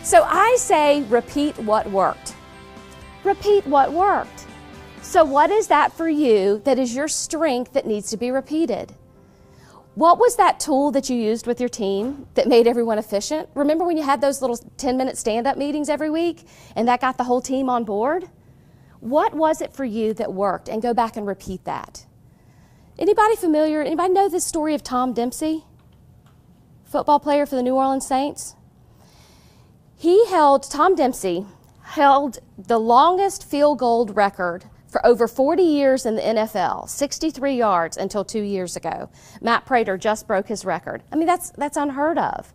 So I say repeat what worked. Repeat what worked. So what is that for you that is your strength that needs to be repeated? What was that tool that you used with your team that made everyone efficient? Remember when you had those little 10-minute stand-up meetings every week and that got the whole team on board? What was it for you that worked? And go back and repeat that. Anybody familiar, anybody know this story of Tom Dempsey? Football player for the New Orleans Saints? Tom Dempsey held the longest field goal record for over 40 years in the NFL, 63 yards until 2 years ago. Matt Prater just broke his record. I mean, that's unheard of.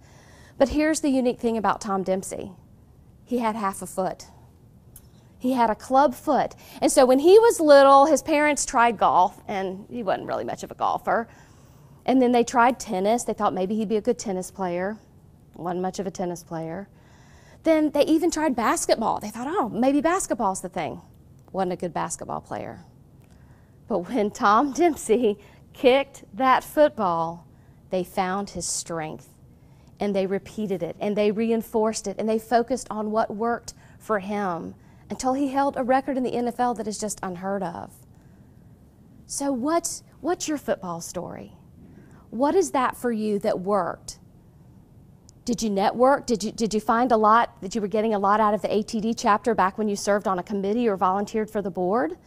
But here's the unique thing about Tom Dempsey. He had half a foot. He had a club foot. And so when he was little, his parents tried golf, and he wasn't really much of a golfer. And then they tried tennis. They thought maybe he'd be a good tennis player. Wasn't much of a tennis player. Then they even tried basketball. They thought, oh, maybe basketball's the thing. Wasn't a good basketball player. But when Tom Dempsey kicked that football, they found his strength. And they repeated it, and they reinforced it, and they focused on what worked for him until he held a record in the NFL that is just unheard of. So what's your football story? What is that for you that worked? Did you network? Did you find a lot, that you were getting a lot out of the ATD chapter back when you served on a committee or volunteered for the board?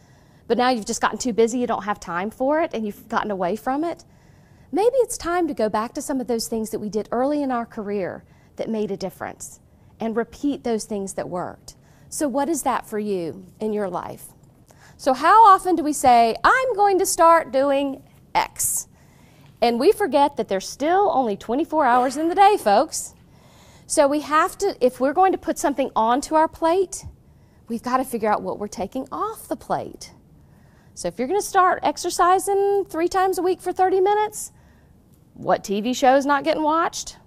But now you've just gotten too busy, you don't have time for it, and you've gotten away from it? Maybe it's time to go back to some of those things that we did early in our career that made a difference and repeat those things that worked. So what is that for you in your life? So how often do we say, I'm going to start doing X? And we forget that there's still only 24 hours in the day, folks. So we have to, if we're going to put something onto our plate, we've got to figure out what we're taking off the plate. So if you're going to start exercising 3 times a week for 30 minutes, what TV show is not getting watched?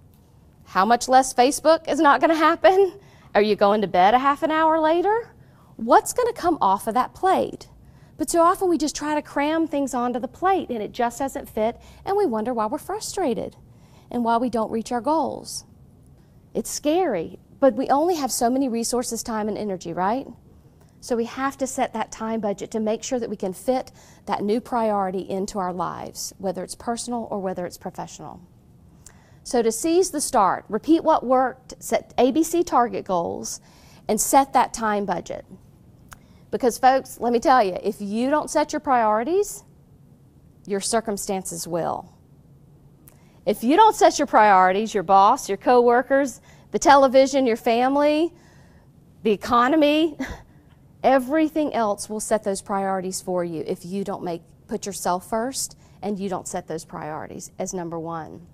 How much less Facebook is not going to happen? Are you going to bed a half an hour later? What's going to come off of that plate? But so often we just try to cram things onto the plate and it just doesn't fit, and we wonder why we're frustrated and why we don't reach our goals. It's scary, but we only have so many resources, time, and energy, right? So we have to set that time budget to make sure that we can fit that new priority into our lives, whether it's personal or whether it's professional. So to seize the start, repeat what worked, set ABC target goals, and set that time budget. Because folks, let me tell you, if you don't set your priorities, your circumstances will. If you don't set your priorities, your boss, your coworkers, the television, your family, the economy, everything else will set those priorities for you if you don't put yourself first and you don't set those priorities as number one.